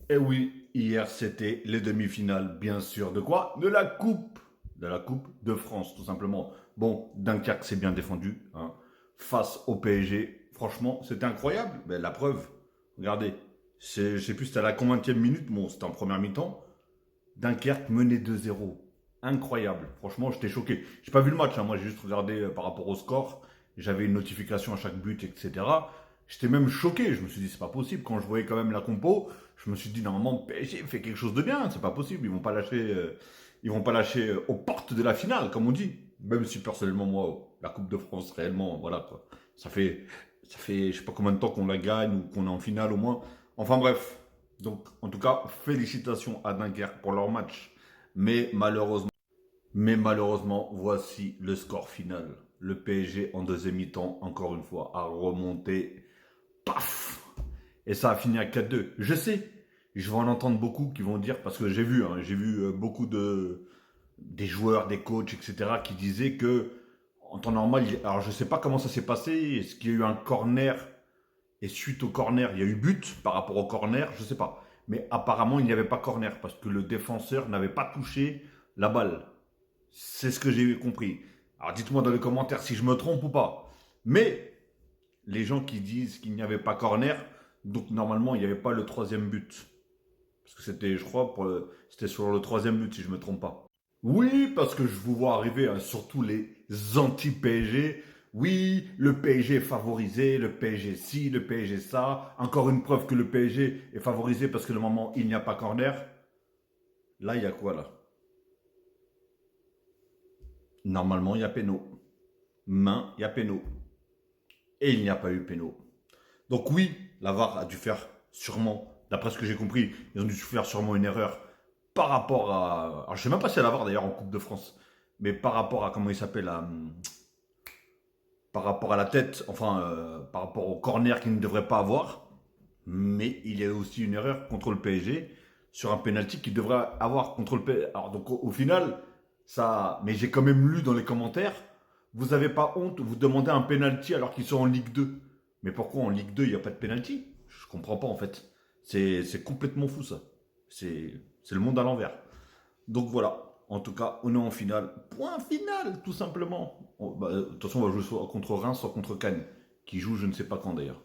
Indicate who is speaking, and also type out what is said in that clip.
Speaker 1: Et oui, hier c'était les demi-finales, bien sûr. De quoi? De la coupe. De la Coupe de France, tout simplement. Bon, Dunkerque s'est bien défendu, hein, face au PSG. Franchement, c'était incroyable. Ben, la preuve, regardez, je sais plus c'était à la combienième minute, bon, c'était en première mi-temps. Dunkerque menait 2-0. Incroyable. Franchement, j'étais choqué. J'ai pas vu le match, hein. Moi j'ai juste regardé par rapport au score. J'avais une notification à chaque but, etc. J'étais même choqué. Je me suis dit, c'est pas possible. Quand je voyais quand même la compo, je me suis dit, normalement, PSG fait quelque chose de bien. C'est pas possible. Ils vont pas lâcher aux portes de la finale, comme on dit. Même si personnellement, moi, la Coupe de France, réellement, voilà quoi. Ça fait, ça fait, je sais pas combien de temps qu'on la gagne ou qu'on est en finale au moins. Enfin bref. Donc, en tout cas, félicitations à Dunkerque pour leur match. Mais malheureusement, voici le score final. Le PSG en deuxième mi-temps, encore une fois, a remonté. Paf! Et ça a fini à 4-2. Je sais, je vais en entendre beaucoup qui vont dire, parce que j'ai vu beaucoup des joueurs, des coachs, etc., qui disaient que, en temps normal, alors je sais pas comment ça s'est passé, est-ce qu'il y a eu un corner et suite au corner, il y a eu but par rapport au corner, je sais pas. Mais apparemment, il n'y avait pas corner parce que le défenseur n'avait pas touché la balle. C'est ce que j'ai compris. Alors dites-moi dans les commentaires si je me trompe ou pas. Mais les gens qui disent qu'il n'y avait pas corner, donc normalement, il n'y avait pas le troisième but. Parce que c'était, je crois, c'était sur le troisième but si je me trompe pas. Oui, parce que je vous vois arriver, hein, surtout les anti-PSG. Oui, le PSG est favorisé, le PSG ci, le PSG ça. Encore une preuve que le PSG est favorisé parce que le moment il n'y a pas corner. Là, il y a quoi là? Normalement, il y a péno. Main, il y a péno. Et il n'y a pas eu péno. Donc oui, la VAR a dû faire sûrement, d'après ce que j'ai compris, ils ont dû faire sûrement une erreur par rapport à... Alors je sais même pas si c'est la VAR d'ailleurs en Coupe de France. Mais par rapport à, comment il s'appelle, par rapport à la tête, enfin, par rapport au corner qu'il ne devrait pas avoir. Mais il y a aussi une erreur contre le PSG sur un penalty qu'il devrait avoir contre le PSG. Alors donc au final, ça. Mais j'ai quand même lu dans les commentaires, vous avez pas honte, vous demandez un penalty alors qu'ils sont en Ligue 2. Mais pourquoi en Ligue 2 il n'y a pas de penalty? Je comprends pas en fait. C'est complètement fou ça. C'est le monde à l'envers. Donc voilà. En tout cas, on est en finale. Point final, tout simplement. De toute façon, on va jouer soit contre Reims, soit contre Cannes, qui joue je ne sais pas quand d'ailleurs.